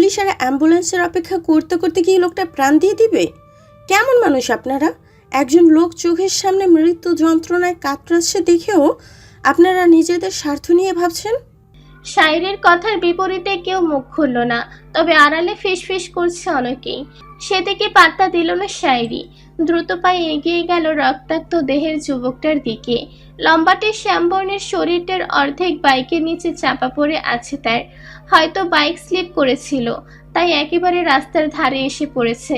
Police আর অ্যাম্বুলেন্সের অপেক্ষা করতে করতে কি লোকটা প্রাণ দিয়ে দিবে? কেমন মানুষ আপনারা? একজন লোক চোখের সামনে মৃত্যু যন্ত্রণায় কাতরাচ্ছে দেখেও আপনারা নিজেদের স্বার্থ নিয়ে ভাবছেন। শায়রির কথার বিপরীতে কেউ মুখ খুলল না, তবে আড়ালে ফিসফিস করছে অনেকেই। সেদিকে পাত্তা দিল না শায়রি। দ্রুত পায়ে এগিয়ে গেল রক্তাক্ত দেহের যুবকটার দিকে। লম্বাটে শ্যামবর্ণের শরীরটার অর্ধেক বাইকের নিচে চাপা পড়ে আছে তার। হয়তো বাইক স্লিপ করেছিল, তাই একেবারে রাস্তার ধারে এসে পড়েছে।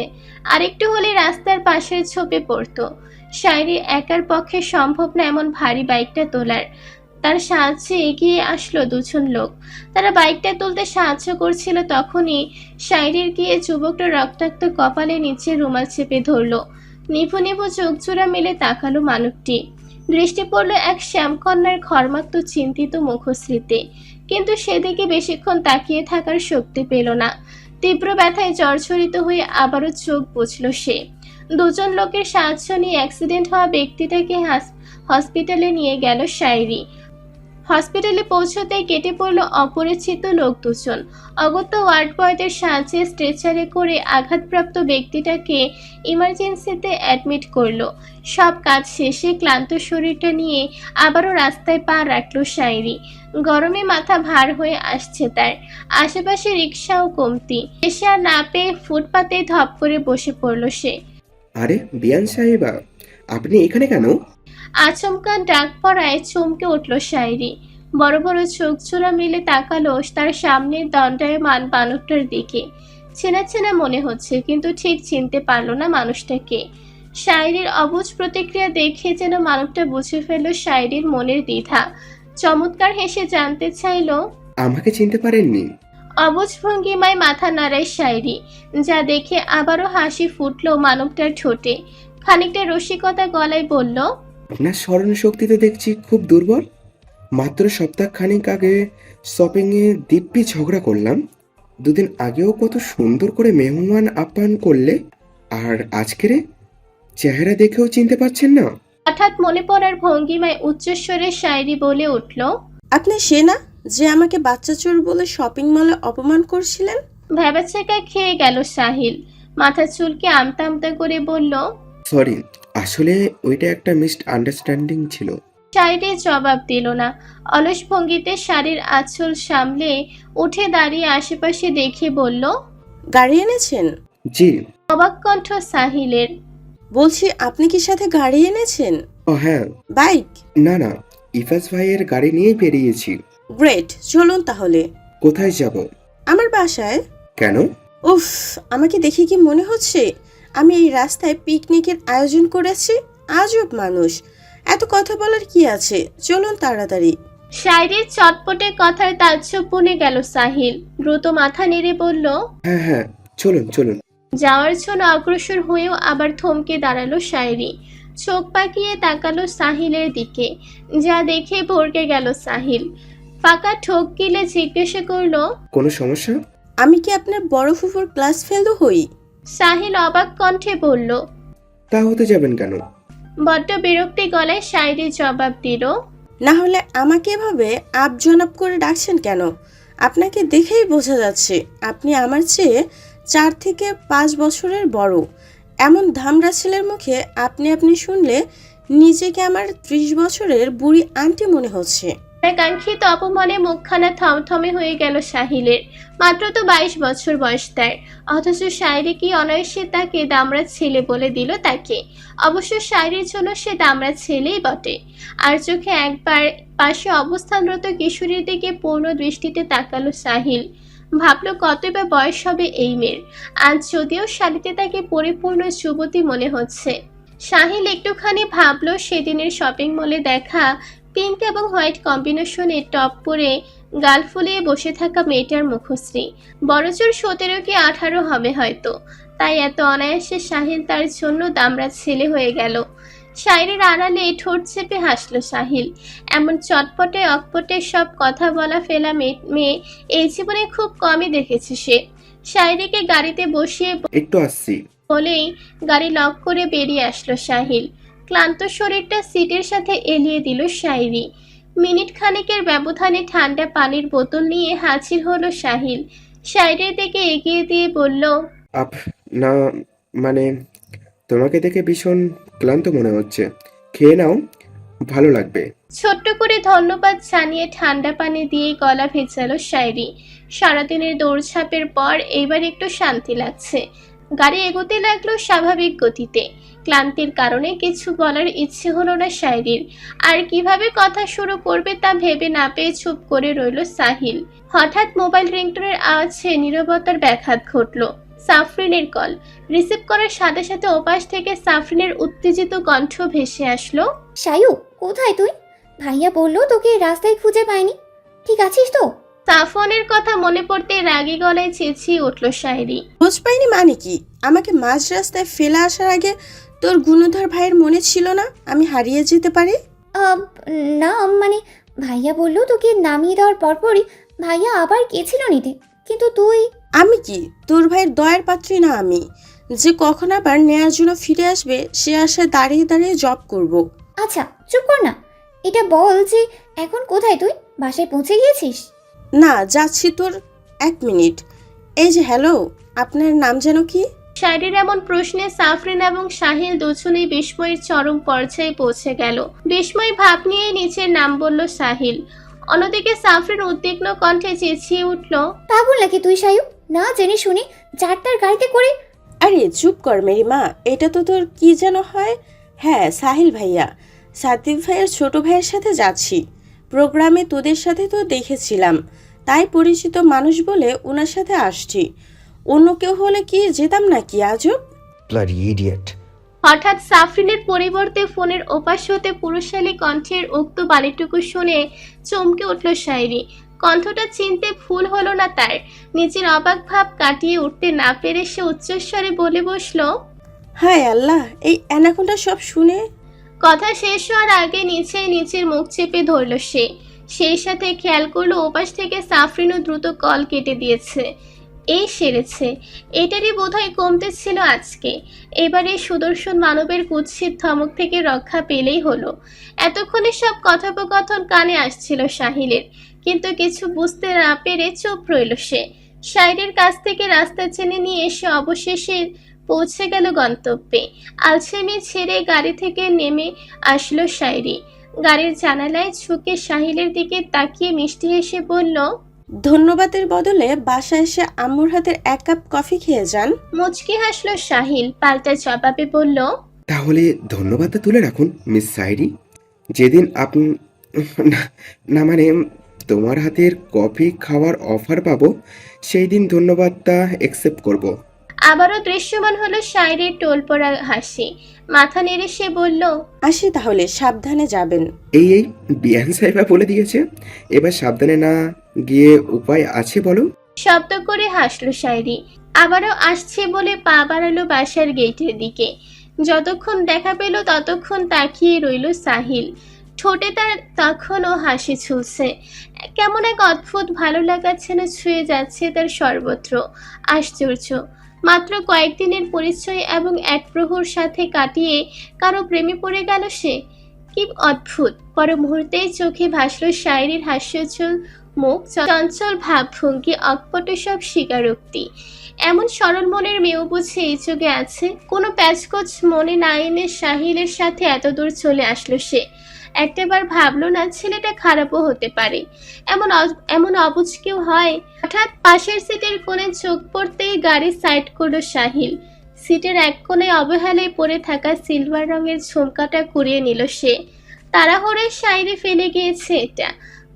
আরেকটু হলে রাস্তার পাশে ঝোপে পড়তো। শায়রির একার পক্ষে সম্ভব না এমন ভারী বাইকটা তোলার। তার সাহায্যে এগিয়ে আসলো দুজন লোক। তারা বাইকটা তুলতে সাহায্য করছিল, তখনই শায়রির গিয়ে যুবকটা রক্তাক্ত কপালে নিচে রুমাল চেপে ধরলো। নিভু নিভু চোখ জোড়া মেলে তাকালো মানুষটি। দৃষ্টি পড়ল এক শ্যামকন্যার ঘর্মাক্ত চিন্তিত মুখশ্রীতে, কিন্তু সেদিকে বেশিক্ষণ তাকিয়ে থাকার শক্তি পেল না। তীব্র ব্যথায় জর্জরিত হয়ে আবারও চোখ বুঝল সে। দুজন লোকের সাহায্য নিয়ে অ্যাক্সিডেন্ট হওয়া ব্যক্তিটাকে হসপিটালে নিয়ে গেল শায়রি। হসপিটালে পৌঁছতেই কেটে পড়ল অপরিচিত লোক দুজন। অগত্যা ওয়ার্ড বয়দের সাহায্যে স্ট্রেচারে করে আঘাতপ্রাপ্ত ব্যক্তিটাকে ইমার্জেন্সিতে অ্যাডমিট করলো। সব কাজ শেষে ক্লান্ত শরীরটা নিয়ে আবারও রাস্তায় পা রাখলো শায়রি। গরমে মাথা ভার হয়ে আসছে তার। আশেপাশে রিক্সাও কমতি। এসে আর না পেয়ে ফুটপাতে ধপ করে বসে পড়ল সে। আরে বিয়ান সাহেবা, আপনি এখানে কেন? আচমকা ডাক পড়ায় চমকে উঠল শায়রি। বড় বড় চোখ জোড়া মিলে তাকালো তার সামনের দণ্ডায়মান বানরটার দিকে। চেনা চেনা মনে হচ্ছে, কিন্তু ঠিক চিনতে পারল না মানুষটাকে। শায়রির অবুঝ প্রতিক্রিয়া দেখে যেন মানবটা বুঝে ফেলল শায়রির মনের দ্বিধা। চমৎকার হেসে জানতে চাইল, আমাকে চিনতে পারেননি? অবুঝ ভঙ্গিমায় মাথা নাড়ায় শায়রি, যা দেখে আবারও হাসি ফুটল মানবটার ঠোঁটে। খানিকটা রসিকতা গলায় বলল, আপনার স্মরণ শক্তি তো দেখছি খুব দুর্বল। মাত্র সপ্তাহ খানিক আগে শপিংয়ে দিব্যি ঝগড়া করলাম। দুদিন আগেও কত সুন্দর করে মেহমান আপ্যায়ন করলে, আর আজকের চেহারা দেখেও চিনতে পারছেন না? হঠাৎ মনে পড়ার ভঙ্গিমায় উচ্চস্বরে শায়রি বলে উঠল, আপনি সে না যে আমাকে বাচ্চা চোর বলে শপিং মলে অপমান করছিলেন? ভ্যাবাচ্যাকা খেয়ে গেল সাহিল। মাথা চুলকে আমতা আমতা করে বলল, সরি, আসলে ওইটা একটা মিসড আন্ডারস্ট্যান্ডিং ছিল। শায়রি জবাব দিল না। অলস ভঙ্গিতে শাড়ির আঁচল সামলে উঠে দাঁড়িয়ে আশেপাশে দেখে বলল, গাড়ি এনেছেন? জি। অবাক কণ্ঠ সাহিলের। বলছি আপনি কি সাথে গাড়ি এনেছেন? ও হ্যাঁ। বাইক? না না, ইফাজ ভাইয়ের গাড়ি নিয়েই বেরিয়েছি। গ্রেট, চলুন তাহলে। কোথায় যাব? আমার বাসায়। কেন? উফ, আমাকে দেখে কি মনে হচ্ছে আমি এই রাস্তায় পিকনিকের আয়োজন করেছি? আজব মানুষ, এত কথা বলার কি আছে, চলুন তাড়াতাড়ি। শায়রির চটপটে কথার তাজ্জব বনে গেল সাহিল। দ্রুত মাথা নেড়ে বলল, হ্যাঁ হ্যাঁ, চলুন চলুন। যাওয়ার জন্য অগ্রসর হয়েও আবার থমকে দাঁড়ালো শায়রি। চোখ পাকিয়ে তাকালো সাহিলের দিকে, যা দেখে ভরকে গেল সাহিল। ফাঁকা ঠোক গিলে জিজ্ঞাসা করলো, কোনো সমস্যা? আমি কি আপনার বড় ফুফুর ক্লাস ফেলো হই? সাহিল অবাক কণ্ঠে বলল। তা হতে যাবেন কেন? বড্ড বিরক্তি গলায় শায়রি জবাব দিল, না হলে আমাকে এভাবে আপ জনাব করে ডাকছেন কেন? আপনাকে দেখেই বোঝা যাচ্ছে আপনি আমার চেয়ে 4 থেকে 5 বছরের বড়। এমন ধামড়া ছেলের মুখে আপনি আপনি শুনলে নিজেকে আমার 30 বছরের বুড়ি আন্টি মনে হচ্ছে। কাঙ্ক্ষিত অপমানে মুখখানা থমথমে হয়ে গেল সাহিলের। মাত্র তো 22 বছর বয়স তার, অথচ শায়রি কি অনায়াসে তাকে দামড়া ছেলে বলে দিল তাকে। অবশ্য শায়রির জন্য সে দামড়া ছেলেই বটে। আর চোখে একবার পাশে অবস্থানরত কিশোরীর দিকে পূর্ণ দৃষ্টিতে তাকালো সাহিল। ভাবলো কতই বা বয়স হবে এই মেয়ের। আজ যদিও শাড়িতে তাকে পরিপূর্ণ যুবতী মনে হচ্ছে। সাহিল একটুখানি ভাবলো সেদিনের শপিং মলে দেখা পিঙ্ক এবং হোয়াইট কম্বিনেশনের টপ পরে গাল ফুলিয়ে বসে থাকা মেয়েটার মুখশ্রী। বড়জোর 17 কি 18 হবে হয়তো, তাই এত অনায়াসে সাহিল তার জন্য দামড়া ছেলে হয়ে গেল। শায়রির আড়ালে ঠোঁট চেপে হাসলো সাহিল। এমন চটপটে অকপটে সব কথা বলা ফেলা মেয়ে এই জীবনে খুব কমই দেখেছে সে। শায়রিকে গাড়িতে বসিয়ে একটু আসছি বলেই গাড়ি লক করে বেরিয়ে আসলো সাহিল। ক্লান্ত শরীরটা সিটের সাথে এলিয়ে দিল শায়রি। মিনিট খানেকের ব্যবধানে ঠান্ডা পানির বোতল নিয়ে হাজির হলো সাহিল। শায়রির দিকে এগিয়ে দিয়ে বলল, আপ না, মানে তোমাকে দেখে ভীষণ ক্লান্ত মনে হচ্ছে, খেয়ে নাও, ভালো লাগবে। ছোট্ট করে ধন্যবাদ জানিয়ে ঠান্ডা পানি দিয়ে গলা ভেজালো শায়রি। সারাদিনের দৌড়ঝাঁপের পর এইবার একটু শান্তি লাগছে। গাড়ি এগোতে লাগলো স্বাভাবিক গতিতে। ক্লান্তির কারণে কিছু বলার ইচ্ছে হলো না শায়রির। আর কিভাবে কথা শুরু করবে তা ভেবে না পেয়ে চুপ করে রইল সাহিল। হঠাৎ মোবাইল রিংটোনের আওয়াজে নীরবতার ব্যাঘাত ঘটলো। সাফরিনের কল। রিসিভ করার সাথে সাথে ওপাশ থেকে সাফরিনের উত্তেজিত কণ্ঠ ভেসে আসলো, সায়ু, কোথায় তুই? ভাইয়া বললো তোকে রাস্তায় খুঁজে পায়নি। ঠিক আছিস তো? সাফওয়ানের কথা মনে পড়তে রাগী গলায় চেঁচিয়ে উঠল শায়রি। খোঁজ পাইনি মানে কি? আমাকে মাঝ রাস্তায় ফেলে আসার আগে তোর গুণধর ভাইয়ের মনে ছিল না আমি হারিয়ে যেতে পারি? আহ, না মানে ভাইয়া বললো তোকে নামিয়ে দেওয়ার পরপরই ভাইয়া আবার গেছিল নিতে, কিন্তু তুই। আমি কি তোর ভাইয়ের দয়ার পাত্রী না আমি, যে কখন আবার নেয়ার জন্য ফিরে আসবে সে আশায় দাঁড়িয়ে দাঁড়িয়ে জব করব। আচ্ছা চুপ কর না, এটা বল যে এখন কোথায় তুই? বাসায় পৌঁছে গিয়েছিস? না, যাচ্ছি তোর। 1 মিনিট। এই যে হ্যালো, আপনার নাম যেন কি? শায়রির এমন প্রশ্নে সাফরিন এবং সাহিল দুজনেই বিস্ময়ের চরম পর্যায়ে পৌঁছে গেল। বিস্ময় ভাব নিয়ে নিচের নাম বলল সাহিল। অন্যদিকে সাফরিন উদ্বিগ্ন কণ্ঠে চেঁচিয়ে উঠল, পাগল নাকি তুই সায়ু? না জেনে শুনে চারটার গাড়িতে করে। আরে চুপ কর মেরি মা, এটা তো তোর কি যেন হয়। হ্যাঁ, সাহিল ভাইয়া, সাদিক ভাইয়ের ছোট ভাইয়ের সাথে যাচ্ছি। প্রোগ্রামে তোদের সাথে তো দেখেছিলাম, তাই পরিচিত মানুষ বলে ওনার সাথে আসছি। অন্য কেউ হলে কি যেতাম নাকি আজব? Bloody idiot. হঠাৎ সাফরিনের পরিবর্তে ফোনের ওপাশ হতে পুরুষালী কণ্ঠের উক্ত বাণীটুকু শুনে চমকে উঠল শায়রি। কণ্ঠটা চিনতে ভুল হলো না তার। নিজের অবাক ভাব কাটিয়ে উঠতে না পেরে সে উচ্চস্বরে বলে বসল, হায় আল্লাহ, এই অ্যানাকোন্ডা সব শুনে। কথা শেষ হওয়ার আগে নিচের মুখ চেপে ধরল সে। সেই সাথে খেয়াল করলো ওপাশ থেকে সাফরিনও দ্রুত কল কেটে দিয়েছে। এই সেরেছে, এটারই বোধহয় কমতে ছিল আজকে। এবারে সুদর্শন মানবের কুৎসিত ধমক থেকে রক্ষা পেলেই হলো। এতক্ষণে সব কথোপকথন কানে আসছিল সাহিলের, কিন্তু কিছু বুঝতে না পেরে চুপ রইল সে। শায়রির কাছ থেকে রাস্তা চেনে নিয়ে এসে অবশেষে পৌঁছে গেল গন্তব্যে। আলসেমি ছেড়ে গাড়ি থেকে নেমে আসলো শায়রি। গাড়ির জানালায় ঝুঁকে সাহিলের দিকে তাকিয়ে মিষ্টি হেসে বলল, ধন্যবাদের বদলে বাসায় এসে আম্মুর হাতের 1 কাপ কফি খেয়ে যান। মুচকি হাসলো সাহিল, পাল্টা জবাবে বলল, তাহলে ধন্যবাদটা তুলে রাখুন মিস সাইরি। যেদিন আপনি না, না মানে তোমার হাতের কফি খাওয়ার অফার পাবো সেই দিন ধন্যবাদটা অ্যাকসেপ্ট করব। আবারও দৃশ্যমান হলো শায়রির টোলপড়া হাসি। মাথা নেড়ে সে বলল, আসি তাহলে, সাবধানে যাবেন। এই বিয়ান সাহেবা বলে দিয়েছে, এবার সাবধানে না গিয়ে উপায় আছে বলো? শব্দ করে হাসলো শায়রি। আবারও আসছে বলে পা বাড়ালো বাসার গেটের দিকে। যতক্ষণ দেখা পেল ততক্ষণ তাকিয়ে রইল সাহিল। ঠোঁটে তার তখনও হাসি ঝুলছে। কেমন এক অদ্ভুত ভালো লাগা যেন ছুঁয়ে যাচ্ছে তার সর্বত্র। আশ্চর্য, মাত্র কয়েকদিনের পরিচয় এবং এক প্রহর সাথে কাটিয়ে কারো প্রেমে পড়ে গেল সে। কি অদ্ভুত! পর মুহূর্তেই চোখে ভাসলো শায়রির হাস্যোজ্জ্বল মুখ, চঞ্চল ভাবভঙ্গি, অকপট সব স্বীকারোক্তি। এমন সরল মনের মেয়েও বুঝে এই যুগে আছে? কোনো প্যাচকোচ মনে না এনে সাহিলের সাথে এত দূর চলে আসলো সে। একটাবার ভাবলো না ছেলেটা খারাপও হতে পারে। এমন অবুঝ কেউ হয়? হঠাৎ পাশের সিটের কোণে চোখ পড়তেই গাড়ি সাইড করলো সাহিল। সিটের এক কোণে অবহেলায় পড়ে থাকা সিলভার রঙের ঝুমকাটা কুড়িয়ে নিল সে। তাড়াহুড়োয় শায়রি ফেলে গিয়েছে এটা।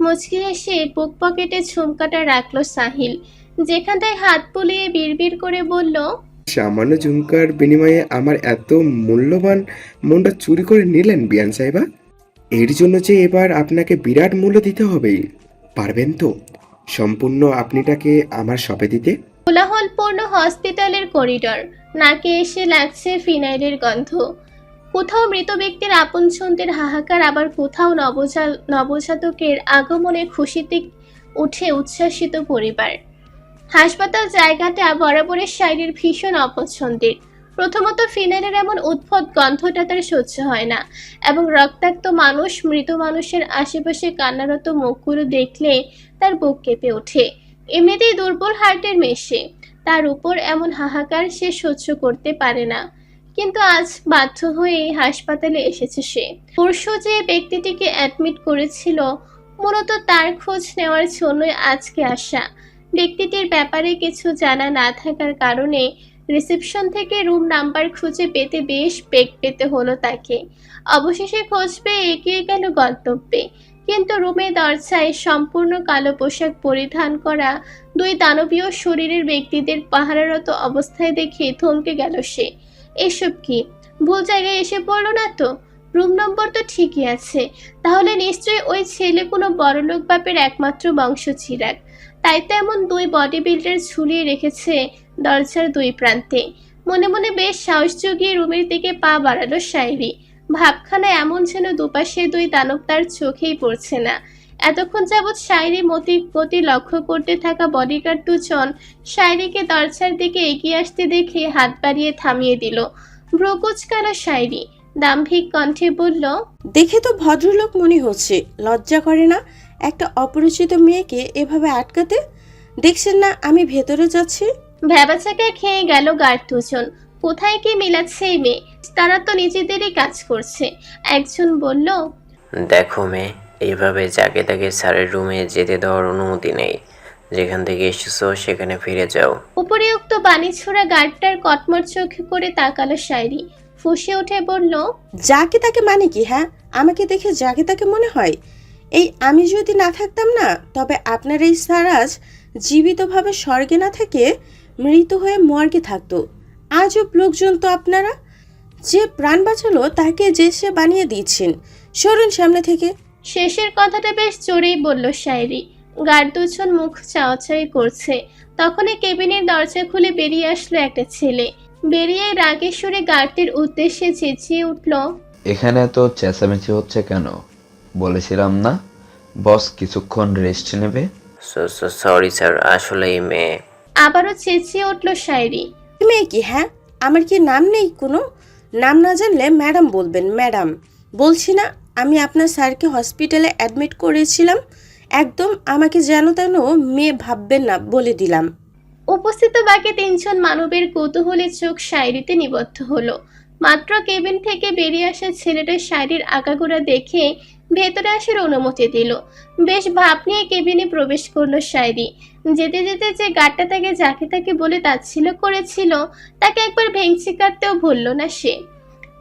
মুচকি হেসে বুক পকেটে ঝুমকাটা রাখলো সাহিল। যেখানটায় হাত বুলিয়ে বিড়বিড় করে বলল, সামান্য ঝুমকার বিনিময়ে আমার এত মূল্যবান মনটা চুরি করে নিলেন বিয়ান সাহেবা। এর জন্য যে এবার আপনাকে বিরাট মূল্য দিতে হবে, পারবেন তো সম্পূর্ণ আপনিটাকে আমার শপে দিতে? কোলাহলপূর্ণ হসপিটালের করিডর। নাকে এসে লাগছে ফিনাইলের গন্ধ। কোথাও মৃত ব্যক্তির আপনজনদের হাহাকার, আবার কোথাও নবজাতকের আগমনে খুশিতে উঠে উচ্ছ্বাসিত পরিবার। হাসপাতাল জায়গাটা বরাবরের শায়রির ভীষণ অপছন্দের। প্রথমত ফিনাইলের এমন উদ্ভট গন্ধটা তার সহ্য হয় না, এবং রক্তাক্ত মৃত মানুষের আশেপাশে কান্নারত মুখগুলো দেখলে তার বুক কেঁপে ওঠে। এমনিতেই দুর্বল হার্টের মেশে, তার উপর এমন হাহাকার সে সহ্য করতে পারে না। কিন্তু আজ বাধ্য হয়ে হাসপাতালে এসেছে সে। পরশু যে ব্যক্তিটিকে অ্যাডমিট করেছিল মূলত তার খোঁজ নেওয়ার জন্যই আজকে আসা। ব্যক্তিটির ব্যাপারে কিছু জানা না থাকার কারণে রিসেপশন থেকে রুম নাম্বার খুঁজে পেতে বেশ বেগ পেতে হলো তাকে। অবশেষে খোঁজ পেয়ে এগিয়ে গেল গন্তব্যে। কিন্তু রুমের দরজায় সম্পূর্ণ কালো পোশাক পরিধান করা দুই দানবীয় শরীরের ব্যক্তিদের পাহারারত অবস্থায় দেখে থমকে গেল সে। এসব কি, ভুল জায়গায় এসে পড়লো না তো? রুম নম্বর তো ঠিকই আছে, তাহলে নিশ্চয়ই ওই ছেলে কোনো বড়লোক বাপের একমাত্র বংশ চিরাগ। তাই তো এমন দুই বডি বিল্ডার ঝুলিয়ে রেখেছে দরজার দুই প্রান্তে। মনে মনে বেশ সাহস জুগিয়ে রুমের দিকে পা বাড়ালো শায়রি। ভাবখানা এমন যেন দুপাশে দুই দানব তার চোখেই পড়ছে না। এতক্ষণ যাবৎ শায়রি গতি লক্ষ্য করতে থাকা বডিগার্ড দুজন শায়রিকে দরজার দিকে এগিয়ে আসতে দেখে হাত বাড়িয়ে থামিয়ে দিল। ভ্রু কুঁচকালো শায়রি, দাম্ভিক কণ্ঠে বলল, দেখে তো ভদ্রলোক মনে হচ্ছে, লজ্জা করে না একটা অপরিচিত মেয়েকে এভাবে আটকাতে? দেখছেন না আমি ভেতরে যাচ্ছি। ভ্যাবাচাকা খেয়ে গেল গার্ড দুজন। কোথায় কি মিলাচ্ছে এই মেয়ে? তারা তো নিজেদেরই কাজ করছে। একজন বলল, দেখো মেয়ে, এইভাবে যাকে তাকে স্যারের রুমে যেতে দেওয়ার অনুমতি নেই। যেখান থেকে এসেছো সেখানে ফিরে যাও। উপরিউক্ত বাণী ছোড়া গার্ডটার কটমট চোখে করে তাকালো শায়রি। ফুঁসে উঠে বলল, যাকে তাকে মানে কি? হ্যাঁ, আমাকে দেখে যাকে তাকে মনে হয়? এই আমি যদি না থাকতাম না, তবে আপনার এই সারাজ জীবিতভাবে স্বর্গে না থেকে মৃত হয়ে মর্গে থাকতো। আজব লোকজন তো আপনারা। যে প্রাণ বাঁচালো তাকে যে সে বানিয়ে দিচ্ছেন। সরুন সামনে থেকে। শেষের কথাটা বেশ জোরেই বলল শায়রি। গার্ড দুজন মুখ চাওয়াচাই করছে। তখনই কেবিনের দরজা খুলে বেরিয়ে আসলো একটা ছেলে। বেরিয়ে রাগের সুরে গার্ডটির উদ্দেশ্যে চেঁচিয়ে উঠল, এখানে তো চেঁচামেচি হচ্ছে কেন? বলেছিলাম না বস কিছুক্ষণ রেস্ট নেবে। সরি স্যার, আসলে এই মেয়ে। আবারও চেঁচিয়ে উঠল শায়রি। মেয়ে কি? হ্যাঁ, আমার কি নাম নেই কোনো? নাম না জানলে ম্যাডাম বলবেন। ম্যাডাম বলছি না, আমি আপনার স্যারকে হসপিটালে অ্যাডমিট করেছিলাম। একদম আমাকে যেন তেন মেয়ে ভাববেন না, বলে দিলাম। উপস্থিত বাকি তিনজন মানবের কৌতূহলী চোখ শায়রিতে নিবদ্ধ হলো। মাত্র কেবিন থেকে বেরিয়ে আসা ছেলেটা শায়রির আগাগোড়া দেখে ভেতরে আসার অনুমতি দিল। বেশ ভাব নিয়ে কেবিনে প্রবেশ করলো শায়রি। যেতে যেতে যে গার্ডটা তাকে যাকে তাকে বলে তাচ্ছিল্য করেছিল তাকে একবার ভেঙচি কাটতেও ভুলল না সে।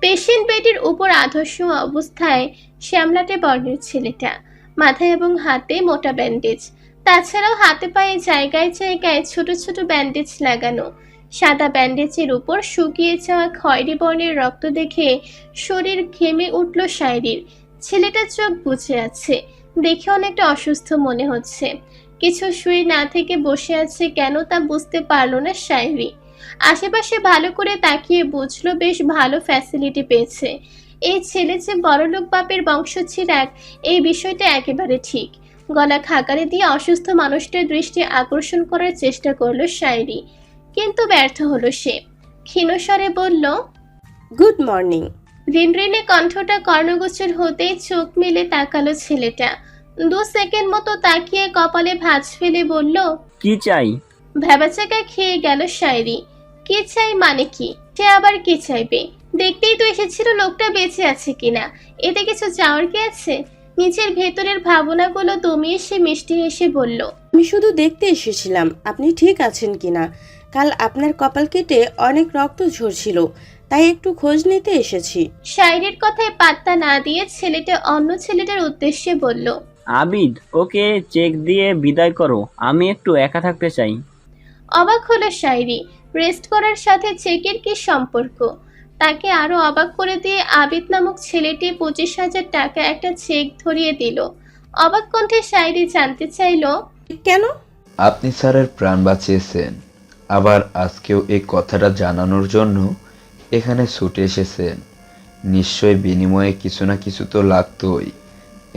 পেশেন্ট বেডের উপর আধস্য অবস্থায় শ্যামলাটে বর্ণের ছেলেটা, মাথায় এবং হাতে মোটা ব্যান্ডেজ। তাছাড়াও হাতে পায়ে জায়গায় জায়গায় ছোট ছোট ব্যান্ডেজ লাগানো। সাদা ব্যান্ডেজের উপর শুকিয়ে যাওয়া খয়েরি বর্ণের রক্ত দেখে শরীর ঘেমে উঠল শায়রির। ছেলেটার চোখ বুজে আছে, দেখে অনেকটা অসুস্থ মনে হচ্ছে। কিছু শুয়ে না থেকে বসে আছে কেন তা বুঝতে পারল না শায়রি। আশেপাশে ভালো করে তাকিয়ে বুঝলো বেশ ভালো ফ্যাসিলিটি পেয়েছে। এই ছেলে যে বড়লোক বাপের বংশ চিরাগ, এই বিষয়টা একেবারে ঠিক। গলা খাকারে দিয়ে অসুস্থ মানুষটার দৃষ্টি আকর্ষণ করার চেষ্টা করলো শায়রি, কিন্তু ব্যর্থ হলো সে। ক্ষীণস্বরে বলল, গুড মর্নিং। রিনরিনে কণ্ঠটা কর্ণগোচর হতেই চোখ মেলে তাকালো ছেলেটা। 2 সেকেন্ড মতো তাকিয়ে কপালে ভাঁজ ফেলে বলল, কি চাই? ভ্যাবাচাকা খেয়ে গেল শায়রি। কি চাই মানে কি? সে আবার কি চাইবে? দেখতেই তো এসেছিল লোকটা বেঁচে আছে কিনা, এতে কিছু চাওয়ার কি আছে? নিজের ভেতরের ভাবনাগুলো দমিয়ে সে মিষ্টি হেসে বলল, আমি শুধু দেখতে এসেছিলাম আপনি ঠিক আছেন কিনা। কাল আপনার কপাল কেটে অনেক রক্ত ঝরছিল, তাই একটু খোঁজ নিতে এসেছি। শায়রির কথায় পাত্তা না দিয়ে ছেলেটা অন্য ছেলেটার উদ্দেশ্যে বলল, আবিদ, ওকে চেক দিয়ে বিদায় করো, আমি একটু একা থাকতে চাই। অবাক হলো শায়রি। রেস্ট করার সাথে চেকের কি সম্পর্ক? তাকে আরো অবাক করে দিয়ে আবিদ নামক ছেলেটি 25,000 টাকা একটা চেক ধরিয়ে দিল। অবাক কণ্ঠে শায়রি জানতে চাইল, কেন? আপনি স্যারের প্রাণ বাঁচিয়েছেন, আবার আজকেও এই কথাটা জানানোর জন্য এখানে ছুটে এসেছেন। নিশ্চয় বিনিময়ে কিছু না কিছু তো লাগতোই।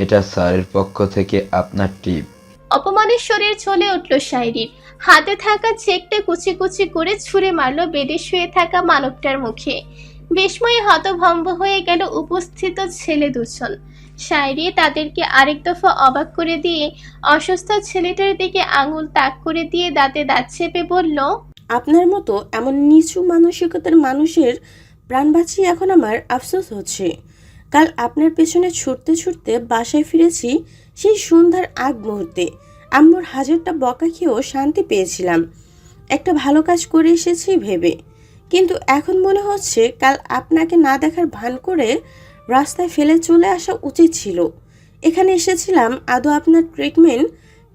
এটা স্যারের পক্ষ থেকে আপনার টিপ। অপমানের শরীর চলে উঠল শায়রির। হাতে থাকা চেকটা কুচি কুচি করে ছুঁড়ে মারলো বেডে শুয়ে থাকা মানবটার মুখে। বিস্ময়ে হতভম্ব হয়ে গেল উপস্থিত ছেলে দুজন। শায়রি তাদেরকে আরেক দফা অবাক করে দিয়ে অসুস্থ ছেলেটার দিকে আঙুল তাক করে দিয়ে দাঁতে দাঁত চেপে বলল, আপনার মতো এমন নিচু মানসিকতার মানুষের প্রাণ বাঁচিয়ে এখন আমার আফসোস হচ্ছে। কাল আপনার পেছনে ছুটতে ছুটতে বাসায় ফিরেছি সেই সন্ধ্যার আগ মুহূর্তে। আম্মুর হাজারটা বকা খেয়েও শান্তি পেয়েছিলাম একটা ভালো কাজ করে এসেছি ভেবে, কিন্তু এখন মনে হচ্ছে কাল আপনাকে না দেখার ভান করে রাস্তায় ফেলে চলে আসা উচিত ছিল। এখানে এসেছিলাম আদৌ আপনার ট্রিটমেন্ট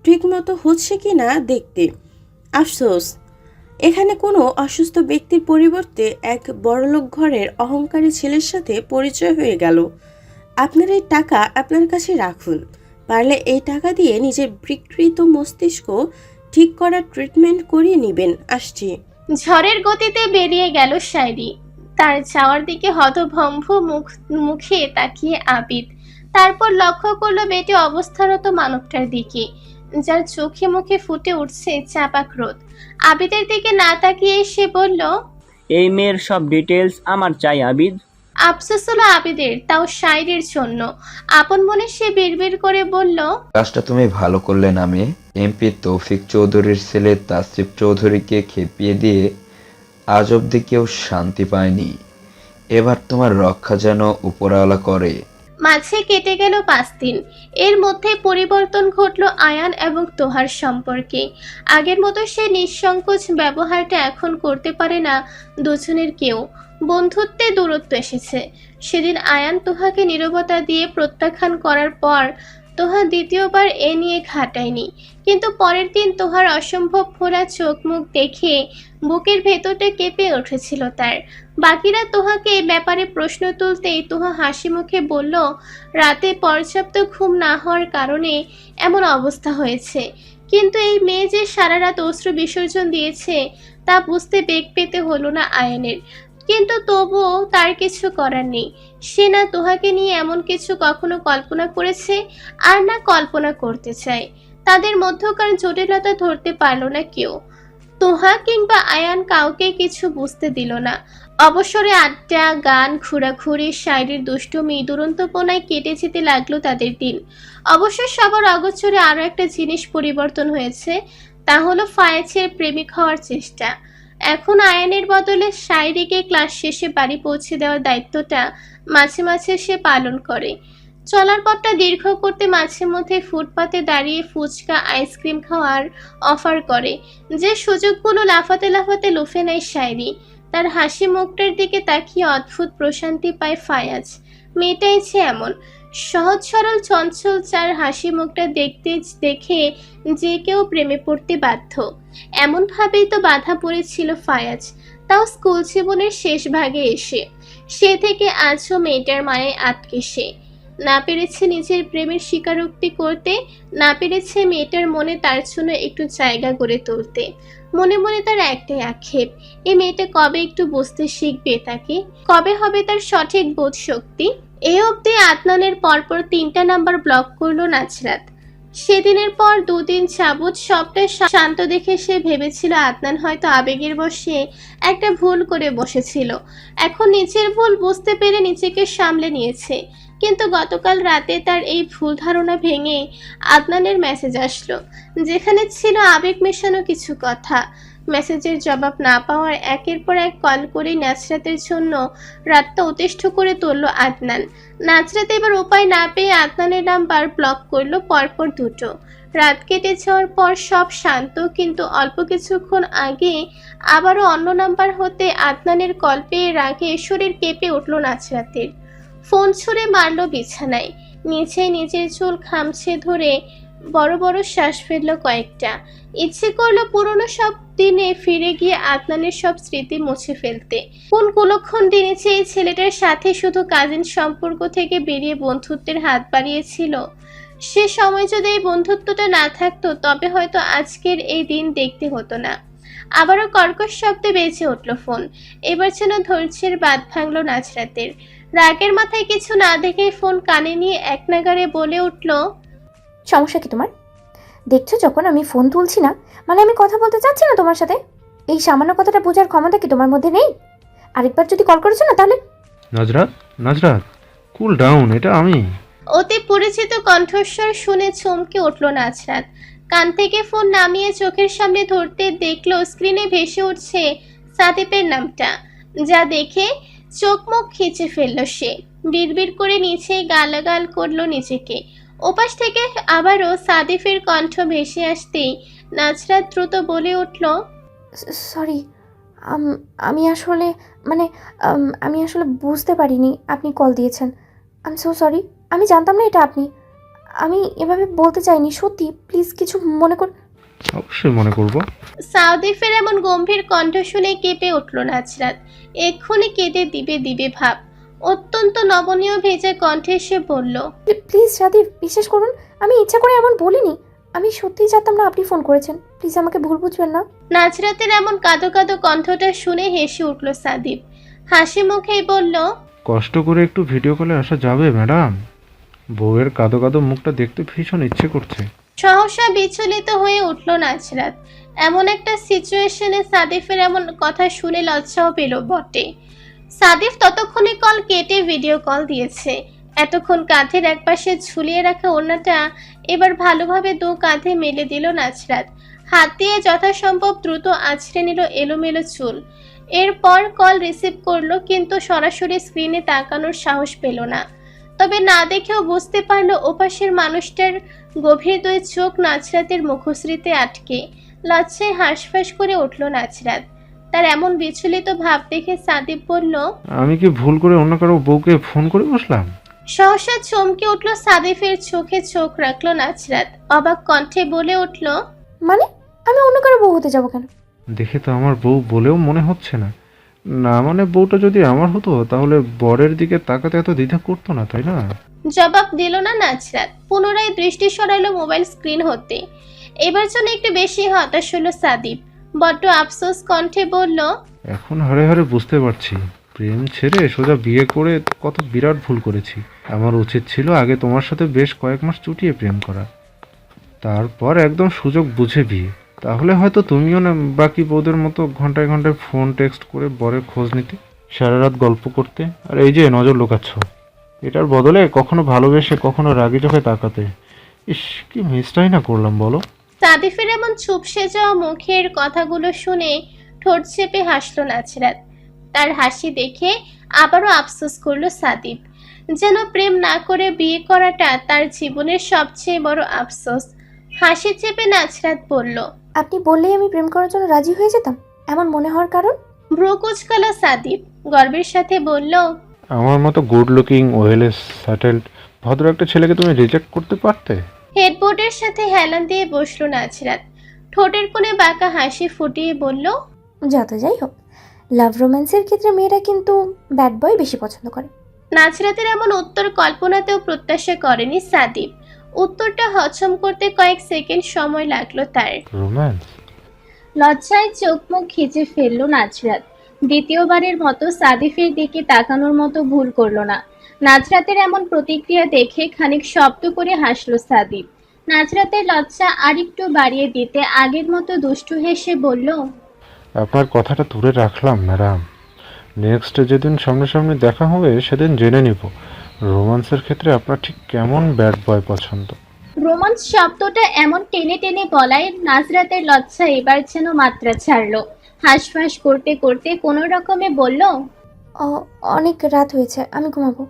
ঠিকমতো হচ্ছে কি না দেখতে। আফসোস, এখানে কোনো অসুস্থ ব্যক্তির পরিবর্তে এক বড়লোক ঘরের অহংকারী ছেলের সাথে পরিচয় হয়ে গেল। আপনার এই টাকা আপনার কাছে রাখুন, পারলে এই টাকা দিয়ে নিজের বিকৃত মস্তিষ্ক ঠিক করার ট্রিটমেন্ট করিয়ে নেবেন। আসছি। ঝড়ের গতিতে বেরিয়ে গেল শায়রি। তার যাওয়ার দিকে হতভম্ব মুখে তাকিয়ে আবিদ। তারপর লক্ষ্য করলো বেটে অবস্থারত মানবটার দিকে, যার চোখে মুখে ফুটে উঠছে চাপা ক্রোধ। আবিদের দিকে না তাকিয়ে সে বলল, এই মেয়ের সব ডিটেলস আমার চাই আবিদ। আফসোস হলো আবিদের, তাও শায়রির জন্য। আপন মনে সে বিড়বিড় করে বলল, কাজটা তুমি ভালো করলে না মেয়ে। এমপি তৌফিক চৌধুরীর ছেলে তাসরিফ চৌধুরীকে খেপিয়ে দিয়ে আজ অব্দি কেউ শান্তি পায়নি। এবার তোমার রক্ষা যেন উপরওয়ালা করে। মাঝে কেটে গেল 5 দিন। এর মধ্যে পরিবর্তন ঘটলো আয়ান এবং তোহার সম্পর্কে। আগের মতো সে নিঃসংকোচ ব্যবহারটা এখন করতে পারে না দুজনের কেউ। বন্ধুত্বে দূরত্ব এসেছে। সেদিন আয়ান তোহাকে নীরবতা দিয়ে প্রত্যাখ্যান করার পর তোহা দ্বিতীয়বার এ নিয়ে ঘাটায়নি, কিন্তু পরের দিন তোহার অসম্ভব ফোলা চোখ মুখ দেখে বুকের ভেতরটা কেঁপে উঠেছিল তার। বাকিরা তোহাকে এ ব্যাপারে প্রশ্ন তুলতেই তোহা হাসি মুখে বলল, রাতে পর্যাপ্ত ঘুম না হওয়ার কারণে এমন অবস্থা হয়েছে। কিন্তু এই মেয়ে যে সারা রাত অশ্রু বিসর্জন দিয়েছে তা বুঝতে বেগ পেতে হলো না আয়ানের। কিন্তু তবুও তার কিছু করার নেই। সে না তোহাকে নিয়ে এমন কিছু কখনো কল্পনা করেছে, আর না কল্পনা করতে চায়। তাদের মধ্যকার জটিলতা ধরতে পারল না কেউ। তোহা কিংবা আয়ান কাউকে কিছু বুঝতে দিল না। অবসরে আড্ডা, গান, ঘোরাঘুরি, শায়রির দুষ্টুমি, দুরন্তপনায় কেটে যেতে লাগলো তাদের দিন। অবশ্য সবার অগোচরে আরও একটা জিনিস পরিবর্তন হয়েছে, তা হলো ফায়েজের প্রেমিক হওয়ার চেষ্টা। এখন আয়ানের বদলে শায়রিকে ক্লাস শেষে বাড়ি পৌঁছে দেওয়ার দায়িত্বটা মাঝে মাঝে সে পালন করে। চলার পথটা দীর্ঘ করতে মাঝে মধ্যে ফুটপাতে দাঁড়িয়ে ফুচকা, আইসক্রিম খাওয়ার অফার করে। যে সুযোগগুলো লাফাতে লাফাতে লুফে নেয় শায়রি। তার হাসি মুখটার দিকে তাকিয়ে অদ্ভুত প্রশান্তি পায় ফায়াজ। মেয়েটাই যে এমন সহজ সরল চঞ্চল, যার হাসি মুখটা দেখে যে কেউ প্রেমে পড়তে বাধ্য। এমনভাবেই তো বাধা পড়েছিল ফায়াজ, তাও স্কুল জীবনের শেষ ভাগে এসে। সে থেকে আজও মেয়েটার মায়ে আটকে সে। না পেরেছে নিজের প্রেমের স্বীকারোক্তি করতে, না পেরেছে মেয়েটার মনে তার জন্য একটু জায়গা গড়ে তুলতে। মনে মনে তার একটাই আক্ষেপ, এই মেয়েটা কবে একটু বুঝতে শিখবে তাকে, কবে হবে তার সঠিক বোধ শক্তি। এ অবধি আদনানের পরপর 3টা নাম্বার ব্লক করলো নাজরাত। সেদিনের পর 2 দিন যাবৎ সবটা শান্ত দেখে সে ভেবেছিল আদনান হয়তো আবেগের বশে একটা ভুল করে বসেছিল। এখন নিজের ভুল বুঝতে পেরে নিজেকে সামলে নিয়েছে। কিন্তু গতকাল রাতে তার এই ভুল ধারণা ভেঙে আদনানের মেসেজ আসলো, যেখানে ছিল আবেগ মেশানো কিছু কথা। মেসেজের জবাব না পাওয়ার একের পর এক কল করে নাজরাতের জন্য রাতটা অতিষ্ঠ করে তুলল আদনান। নাজরাত এবার উপায় না পেয়ে আদনানের নাম্বার ব্লক করলো পরপর 2টো। রাত কেটে যাওয়ার পর সব শান্ত, কিন্তু অল্প কিছুক্ষণ আগে আবারও অন্য নাম্বার হতে আদনানের কল পেয়ে রাগে শরীর কেঁপে উঠল নাজরাতের। ফোন ছুঁড়ে মারল বিছানায়। নিজেই নিজের চুল খামছে ধরে বড় বড় শ্বাস ফেলল কয়েকটা। ইচ্ছে করলো পুরনো সব দিনে ফিরে গিয়ে আদনানের সব স্মৃতি মুছে ফেলতে। কোন কুলক্ষণ দিনে যে এই ছেলেটার সাথে শুধু কাজিন সম্পর্ক থেকে বেরিয়ে বন্ধুত্বের হাত বাড়িয়েছিল। সে সময় যদি এই বন্ধুত্বটা না থাকতো তবে হয়তো আজকের এই দিন দেখতে হতো না। আবারও কর্কশ শব্দে বেজে উঠল ফোন। এবার যেন ধৈর্যের বাঁধ ভাঙল নাজরাতের। রাগের মাথায় কিছু না দেখে ফোন কানে নিয়ে এক নাগাড়ে বলে উঠল, সমস্যা কি তোমার? দেখছো যখন আমি ফোন তুলছি না, মানে আমি কথা বলতে চাচ্ছি না তোমার সাথে। এই সামান্য কথাটা বোঝার ক্ষমতা কি তোমার মধ্যে নেই? আরেকবার যদি কল করেছো না তাহলে। নাজরাত, নাজরাত, কুল ডাউন, এটা আমি। অতি পরিচিত কণ্ঠস্বর শুনে চমকে উঠল নাজরাত। কান থেকে ফোন নামিয়ে চোখের সামনে ধরতে দেখলো স্ক্রিনে ভেসে উঠছে সাদিপের নামটা, যা দেখে চোখ মুখ খিচে ফেলল সে। বিড়বিড় করে নিচে গালাগাল করলো নিজেকে। ওপাশ থেকে আবারও সাদিফের কণ্ঠ ভেসে আসতেই নাজরাত দ্রুত বলে উঠল, সরি, আমি আসলে মানে আমি আসলে বুঝতে পারিনি আপনি কল দিয়েছেন। আই এম সো সরি, আমি জানতাম না এটা আপনি। আমি এভাবে বলতে চাইনি, সত্যি, প্লিজ কিছু মনে কর। অবশ্যই মনে করব। সাদিফের এমন গম্ভীর কণ্ঠ শুনে কেঁপে উঠল নাজরাত। এক্ষুনি কেঁদে দিবে ভাব। অত্যন্ত নবনীয় ভেজা কণ্ঠে সে বলল, প্লিজ রাদীপ, বিশ্বাস করুন, আমি ইচ্ছা করে এমন বলিনি। আমি সত্যিই জানতাম না আপনি ফোন করেছেন। প্লিজ আমাকে ভুল বুঝবেন না। নাজরাতের এমন কাঁদো কাঁদো কণ্ঠটা শুনে হেসে উঠল সাদিপ। হাসি মুখেই বলল, কষ্ট করে একটু ভিডিও কলে আসা যাবে ম্যাডাম? বউয়ের কাঁদো কাঁদো মুখটা দেখতে ভীষণ ইচ্ছে করছে। সহসা বিচলিত হয়ে উঠল নাজরাত। এমন একটা সিচুয়েশনে সাদিফের এমন কথা শুনে লজ্জাও পেল বটে। সাদিফ ততক্ষণে কল কেটে ভিডিও কল দিয়েছে। এতক্ষণ কাঁধের একপাশে ঝুলিয়ে রাখা ওড়নাটা এবার ভালোভাবে দু কাঁধে মেলে দিল নাজরাত। হাত দিয়ে যথাসম্ভব দ্রুত আছড়ে নিল এলোমেলো চুল। এরপর কল রিসিভ করলো, কিন্তু সরাসরি স্ক্রিনে তাকানোর সাহস পেল না। তবে না দেখেও বুঝতে পারলো ওপাশের মানুষটার গভীর দুই চোখ নাজরাতের মুখশ্রীতে আটকে। লজ্জায় হাঁসফাঁস করে উঠল নাজরাত। তার এমন বিচলিত ভাব দেখে সাদিপ বলল, আমি কি ভুল করে অন্য কারো বউকে ফোন করে বসলাম? সহসা চমকে উঠল সাদিফের চোখে চোখ রাখলো নাজরাত। অবাক কণ্ঠে বলে উঠল, মানে আমি অন্য কারো বউ হতে যাবো কেন? দেখে তো আমার বউ বলেও মনে হচ্ছে না। না মানে বউটা যদি আমার হতো তাহলে বরের দিকে তাকাতে এত দ্বিধা করতো না, তাই না? জবাব দিল না নাজরাত। পুনরায় দৃষ্টি সরাইলো মোবাইল স্ক্রিন হতে। এবার যেন একটু বেশি হতাশ হলো সাদিপ। বড্ড আফসোস কণ্ঠে বলল, এখন হারে হারে বুঝতে পারছি, প্রেম ছেড়ে সোজা বিয়ে করে কত বিরাট ভুল করেছি। আমার উচিত ছিল আগে তোমার সাথে বেশ কয়েক মাস চুটিয়ে প্রেম করা, তারপর একদম সুযোগ বুঝে বিয়ে। তাহলে হয়তো তুমিও না বাকি বউদের মতো ঘন্টায় ঘন্টায় ফোন টেক্সট করে বরের খোঁজ নিতে, সারা রাত গল্প করতে, আর এই যে নজর লুকাচ্ছ। এটার বদলে কখনো ভালোবেসে কখনো রাগি চোখে তাকাতে। ইস, কি মিসটাই না করলাম বলো। সাদিফের এমন চুপসে যাওয়া মুখের কথাগুলো শুনে ঠোঁট চেপে হাসলো নাজরাত। তার হাসি দেখে আবারও আফসোস করলো সাদিপ। যেন প্রেম না করে বিয়ে করাটা তার জীবনের সবচেয়ে বড় আফসোস। হাসি চেপে নাজরাত বলল, আপনি বললেই আমি প্রেম করার জন্য রাজি হয়ে যেতাম, এমন মনে হওয়ার কারণ? ভ্রু কুঁচকালো সাদিপ। গর্বের সাথে বলল, আমার মতো গুড লুকিং, ওয়েল সেটেলড, ভদ্র একটা ছেলেকে তুমি রিজেক্ট করতে পারতে? হেডবোর্ডের সাথে হেলান দিয়ে বসলো নাজরাত। ঠোঁটের কোণে বাঁকা হাসি ফুটিয়ে বলল, যত যাই হোক, লাভ রোম্যান্সের ক্ষেত্রে মেয়েরা কিন্তু ব্যাড বয় বেশি পছন্দ করে। নাজরাতের এমন উত্তর কল্পনাতেও প্রত্যাশা করেনি সাদিপ। উত্তরটা হজম করতে কয়েক সেকেন্ড সময় লাগলো তার। রোম্যান্স? লজ্জায় চোখ মুখ খিচে ফেলল নাজরাত। দ্বিতীয়বারের মতো সাদিফের দিকে তাকানোর মতো ভুল করল না। নাজরাতের এমন প্রতিক্রিয়া দেখে খানিক শব্দ করে হাসলো সাদিপ। নাজরাতের লজ্জা আরেকটু বাড়িয়ে দিতে আগের মতো দুষ্টু হেসে বলল, আপনার কথাটা তুলে রাখলাম ম্যাডাম, নেক্সট যেদিন সামনাসামনি দেখা হবে সেদিন জেনে নিব রোম্যান্সের ক্ষেত্রে আপনার ঠিক কেমন ব্যাড বয় পছন্দ। রোমান্স শব্দটা এমন টেনে টেনে বলায় নাজরাতের লজ্জা এবার যেন মাত্রা ছাড়লো। হাঁসফাঁস করতে করতে কোনো রকমে বলল, অনেক রাত হয়েছে, আমি ঘুমাবো।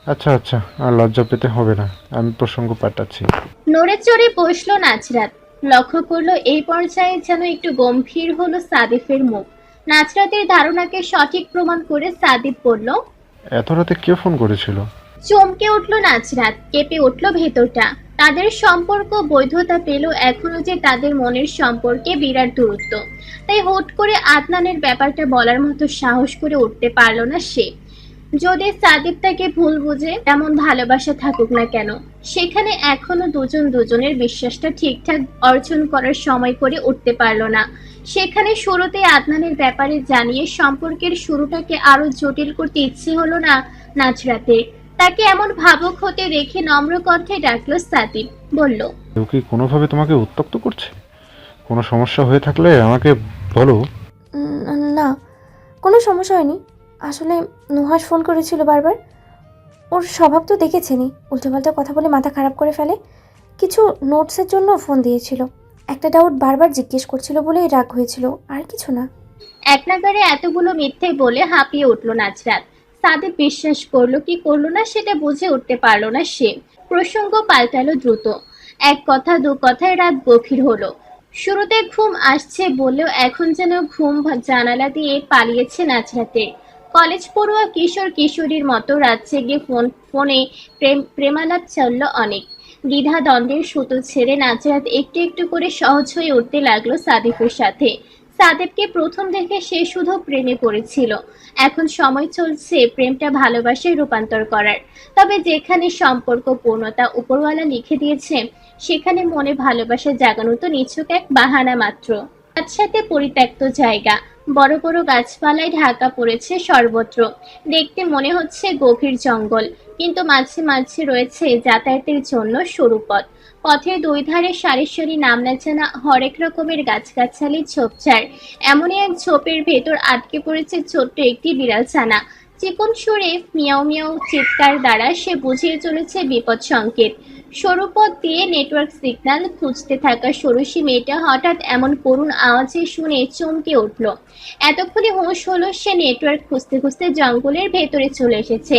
আচ্ছা আচ্ছা, আর লজ্জা পেতে হবে না, আমি প্রসঙ্গ পাল্টাচ্ছি। নড়ে চড়ে বসলো নাজরাত। লক্ষ্য করলো এই পর্যায়ে যেন একটু গম্ভীর হলো সাদিফের মুখ। নাজরাতের ধারণাকে সঠিক প্রমাণ করে সাদিফ বলল, এত রাতে কে ফোন করেছিল? চমকে উঠলো নাজরাত, কেঁপে উঠলো ভেতরটা। তাদের সম্পর্ক বৈধতা পেল এখনো যে তাদের মনের সম্পর্কে বিরাট দূরত্ব। তাই হুট করে আদনানের ব্যাপারটা বলার মতো সাহস করে উঠতে পারল না সে। যদি সাদিপ তাকে ভুল বুঝে, তেমন ভালোবাসা থাকুক না কেন, সেখানে এখনো দুজন দুজনের বিশ্বাসটা ঠিকঠাক অর্জন করার সময় করে উঠতে পারল না। সেখানে শুরুতে আদনানের ব্যাপারে জানিয়ে সম্পর্কের শুরুটাকে আরো জটিল করতে ইচ্ছে হলো না নাজরাতের। তাকে এমন ভাবুক হতে দেখে নম্র কণ্ঠে ডাকলো সাদিপ। বলল, কেউ কি কোনোভাবে তোমাকে উত্তক্ত করছে? কোনো সমস্যা হয়ে থাকলে আমাকে বলো। না, কোনো সমস্যা হয়নি। আসলে নুহাস ফোন করেছিল বারবার। ওর স্বভাব তো দেখেছেনই, উল্টোপাল্টা কথা বলে মাথা খারাপ করে ফেলে। কিছু নোটসের জন্য ফোন দিয়েছিল, একটা ডাউট বারবার জিজ্ঞেস করছিল বলেই রাগ হয়েছিল, আর কিছু না। এক নাগারে এতগুলো মিথ্যে বলে হাঁপিয়ে উঠল নাজরাত। সাদেক বিশ্বাস করলো কি করলো না সেটা বুঝে উঠতে পারলো না সে। প্রসঙ্গ পাল্টালো দ্রুত। এক কথা দু কথায় রাত গভীর হলো। শুরুতে ঘুম আসছে বললেও এখন যেন ঘুম জানালা দিয়ে পালিয়েছে নাজরাতের। কলেজ পড়ুয়া কিশোর কিশোরীর মতো রাত জেগে ফোনে প্রেমালাপ চলল অনেক। দ্বিধা দ্বন্দ্বের সুতো ছেড়ে নাজরাত একটু একটু করে সহজ হয়ে উঠতে লাগলো সাদিফের সাথে। সাদেবকে প্রথম দেখে সে শুধু প্রেমে পড়েছিল, এখন সময় চলছে প্রেমটা ভালোবাসায় রূপান্তর করার। তবে যেখানে সম্পর্ক পূর্ণতা উপরওয়ালা লিখে দিয়েছে, সেখানে মনে ভালোবাসা জাগানো তো নিছক এক বাহানা মাত্র। একসাথে পরিত্যক্ত জায়গা, বড় বড় গাছপালায় ঢাকা পড়েছে সর্বত্র। দেখতে মনে হচ্ছে গভীর জঙ্গল, কিন্তু মাঝে মাঝে রয়েছে যাতায়াতের জন্য সরু পথ। পথের দুই ধারে সারি সারি নাম না জানা হরেক রকমের গাছগাছালি ঝোপঝাড়। এমনই এক ঝোপের ভেতর আটকে পড়েছে ছোট্ট একটি বিড়াল ছানা। চিকন সুরে মিয়াও মিয়াও চিৎকার দ্বারা সে বুঝিয়ে চলেছে বিপদ সংকেত। সরু পথ দিয়ে নেটওয়ার্ক সিগন্যাল খুঁজতে থাকা ষোড়শী মেয়েটা হঠাৎ এমন করুণ আওয়াজে শুনে চমকে উঠল। এতক্ষণে হুঁশ হলো সে নেটওয়ার্ক খুঁজতে খুঁজতে জঙ্গলের ভেতরে চলে এসেছে।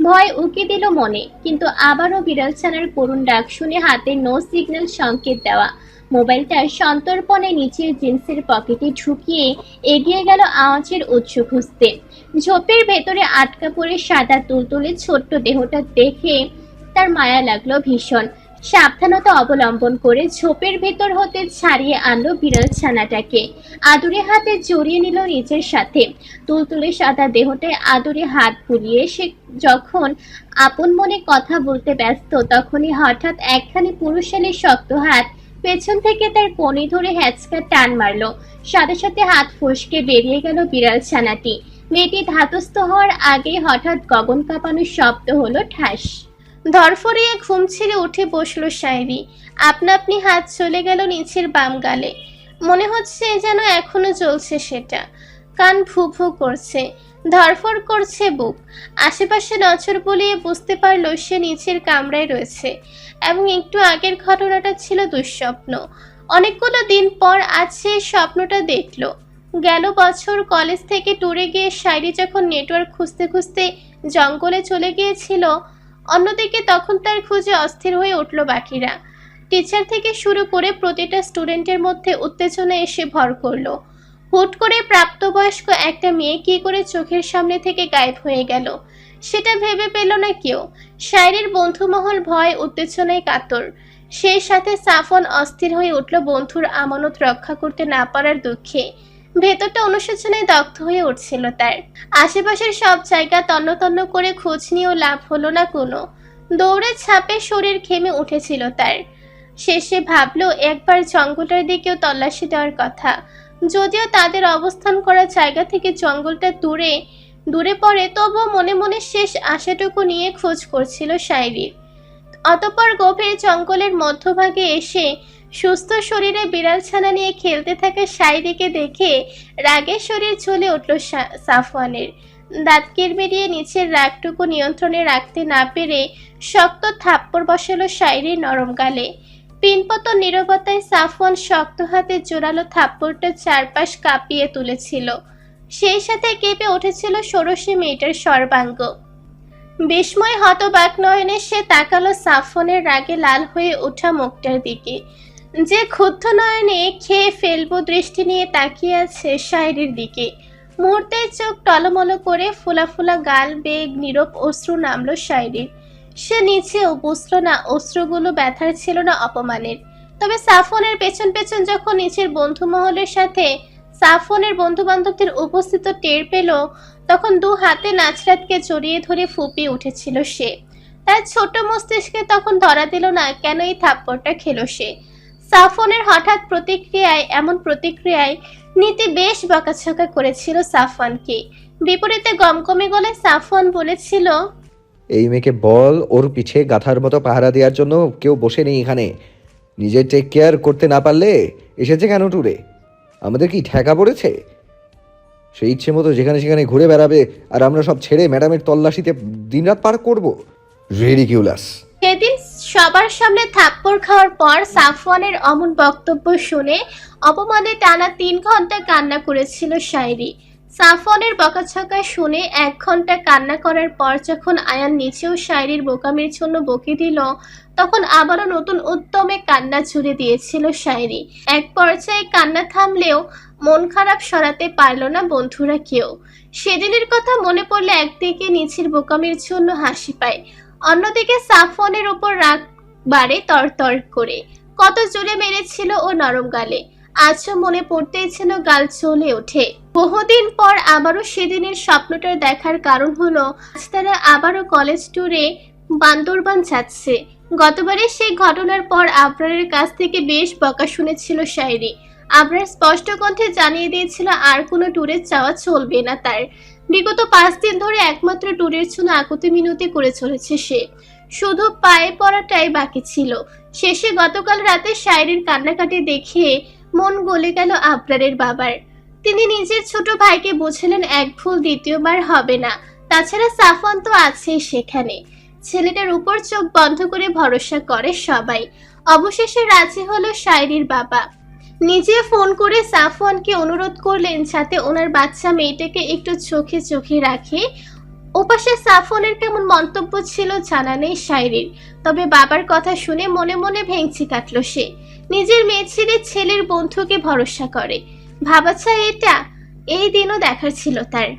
ভয় উকি দিল মনে, কিন্তু আবারও বিড়াল ছানার করুণ ডাক শুনে হাতে নো সিগন্যাল সংকেত দেওয়া। মোবাইলটা সন্তর্পণে নিচের জিন্সের পকেটে ঢুকিয়ে এগিয়ে গেল আওয়াজের উৎস খুঁজতে। ঝোপের ভেতরে আটকা পড়ে সাদা তুলতুলে ছোট্ট দেহটা দেখে তার মায়া লাগলো ভীষণ। সাবধানতা অবলম্বন করে ঝোপের ভেতর হতে ছাড়িয়ে আনলো বিড়াল ছানাটাকে। আদুরে হাতে জড়িয়ে নিল নিজের সাথে। তুলতুলে সাদা দেহটায় আদুরে হাত বুলিয়ে সে যখন আপন মনে কথা বলতে ব্যস্ত, তখনই হঠাৎ একখানি পুরুষালী শক্ত হাত পেছন থেকে তার কোণে ধরে হ্যাচকা টান মারলো। সাথে সাথে হাত ফসকে বেরিয়ে গেল বিড়াল ছানাটি। মেয়েটি ধাতস্থ হওয়ার আগে হঠাৎ গগন কাঁপানো শব্দ হলো ঠাস। ধরফরিয়ে ঘুম ছেড়ে উঠে বসলো শায়রি। আপনা আপনি হাত চলে গেল নিচের বাম গালে। মনে হচ্ছে যেন এখনো জ্বলছে সেটা। কান ভু ভু করছে, ধরফর করছে বুক। আশেপাশে নজর বুলিয়ে বুঝতে পারলো সে নিচের কামরায় রয়েছে, এবং একটু আগের ঘটনাটা ছিল দুঃস্বপ্ন। অনেকগুলো দিন পর আজ সে স্বপ্নটা দেখলো। গেল বছর কলেজ থেকে ট্যুরে গিয়ে শায়রি যখন নেটওয়ার্ক খুঁজতে খুঁজতে জঙ্গলে চলে গিয়েছিল, অন্যদিকে তখন তার খুঁজে অস্থির হয়ে উঠল বাকিরা। টিচার থেকে শুরু করে প্রতিটা স্টুডেন্টের মধ্যে উত্তেজনা এসে ভর করলো। হুট করে প্রাপ্তবয়স্ক একটা মেয়ে কি করে চোখের সামনে থেকে গায়েব হয়ে গেল, সেটা ভেবে পেল না কেউ। শায়রির বন্ধুমহল ভয় উত্তেজনায় কাতর। সেই সাথে সাফন অস্থির হয়ে উঠল বন্ধুর আমানত রক্ষা করতে না পারার দুঃখে। ভেতরটা অনুশোচনায় দগ্ধ হয়ে উঠছিল তার। আশেপাশের সব জায়গা তন্ন তন্ন করে খোঁজ নিয়েও লাভ হলো না কোনো। দৌড়ে ছাপে শরীর ঘেমে উঠেছিল তার। শেষে ভাবলো একবার জঙ্গলটার দিকেও তল্লাশি দেওয়ার কথা। যদিও তাদের অবস্থান করা জায়গা থেকে জঙ্গলটা দূরে পড়ে, তবুও মনে মনে শেষ আশাটুকু নিয়ে খোঁজ করছিল শায়রির। অতঃপর গভীর জঙ্গলের মধ্যভাগে এসে সুস্থ শরীরে বিড়াল ছানা নিয়ে খেলতে থাকা শায়রিকে দেখে রাগে শরীর জ্বলে উঠল সাফওয়ানের। দাঁত কিরমিরিয়ে নিচের রাগটুকু নিয়ন্ত্রণে রাখতে না পেরে শক্ত থাপ্পড় বসালো শায়রির নরম গালে। পিনপত নীরবতায় সাফওয়ান শক্ত হাতে জোরালো থাপ্পড়টা চারপাশ কাঁপিয়ে তুলেছিল। সেই সাথে কেঁপে উঠেছিল ষোড়শী মেয়েটার সর্বাঙ্গ। বিস্ময় হতবাক নয়নে সে তাকালো সাফওয়ানের রাগে লাল হয়ে ওঠা মুখটার দিকে, যে ক্ষুব্ধ নয়নে খেয়ে ফেলবো দৃষ্টি নিয়ে তাকিয়ে আছে শায়রির দিকে। মুহূর্তে চোখ টলমল করে ফোলা ফোলা গাল বেয়ে নীরব অশ্রু নামলো শায়রির। সে নিচেও বুঝলো না অশ্রুগুলো ব্যথার ছিল না অপমানের। তবে সাফওয়ানের পেছন পেছন যখন নিচের বন্ধু মহলের সাথে সাফওয়ানের বন্ধু বান্ধবদের উপস্থিত টের পেল, তখন দু হাতে নাজরাতকে জড়িয়ে ধরে ফুঁপিয়ে উঠেছিল সে। তার ছোট মস্তিষ্কে তখন ধরা দিল না কেন এই থাপ্পড়টা খেলো সে। সাফওয়ানের হঠাৎ এমন প্রতিক্রিয়ায় নীতি বেশ বকাঝকা করেছিল সাফওয়ানকে। বিপরীতে গমগমে গলায় সাফওয়ান বলেছিল, এই মেয়েকে বল ওর পিছে গাথার মতো পাহারা দেওয়ার জন্য কেউ বসে নেই এখানে। নিজে টেক কেয়ার করতে না পারলে এসেছে কেন ট্যুরে? আমাদের কি ঠেকা পড়েছে? সেই ইচ্ছে মতো যেখানে সেখানে ঘুরে বেড়াবে আর আমরা সব ছেড়ে ম্যাডামের তল্লাশিতে দিনরাত পার করব? রেডিকিউলাস। সেদিন সবার সামনে থাপ্পড় খাওয়ার পর সাফওয়ানের অমন বক্তব্য শুনে অপমানে টানা 3 ঘন্টা কান্না করেছিল শায়রি। সাফওয়ানের বকাঝকা শুনে 1 ঘন্টা কান্না করার পর যখন আয়ান নিচেও শায়রির বোকামির জন্য বকে দিল, তখন আবারও নতুন উদ্যমে কান্না ছুড়ে দিয়েছিল শায়রি। এক পর্যায়ে কান্না থামলেও মন খারাপ সরাতে পারল না বন্ধুরা কেউ। সেদিনের কথা মনে পড়লে একদিকে নিচের বোকামির জন্য হাসি পায়, অন্যদিকে সাফওয়ানের উপর রাগ বাড়ে তরতর করে। কত জোরে মেরেছিল ও নরম গালে, আজও মনে পড়তেই যেন গাল চলে ওঠে। বহুদিন পর আবারও সেদিনের স্বপ্নটা দেখার কারণ হলো আজ তারা আবারও কলেজ ট্যুরে বান্দরবান যাচ্ছে। গতবারে সেই ঘটনার পর আবরারের কাছ থেকে বেশ বকা শুনেছিল শায়রি। আবরার স্পষ্ট কণ্ঠে জানিয়ে দিয়েছিল আর কোনো ট্যুরে যাওয়া চলবে না তার। বিগত 5 দিন ধরে একমাত্র ট্যুরের জন্য আকুতি মিনতি করে চলেছে সে, শুধু পায়ে পড়াটাই বাকি ছিল। শেষে গতকাল রাতে শায়রির কান্নাকাটি দেখে মন গলে গেল আবরারের বাবার। তিনি নিজের ছোট ভাইকে বোঝালেন এক ভুল দ্বিতীয়বার হবে না, তাছাড়া সাফওয়ান তো আছেই সেখানে। ছেলেটার উপর চোখ বন্ধ করে ভরসা করে সবাই। অবশেষে রাজি হলো শায়রির বাবা। নিজে ফোন করে সাফওয়ানকে অনুরোধ করলেন যাতে ওনার বাচ্চা মেয়েটাকে একটু চোখে চোখে রাখে। ওপাশে সাফওয়ানের কেমন মন্তব্য ছিল জানা নেই শায়রির, তবে বাবার কথা শুনে মনে মনে ভেঙচি কাটল সে। নিজের মেয়ে ছেলে ছেলের বন্ধুকে ভরসা করে, ভাবা যায় এটা এই দিনও দেখার ছিল তার।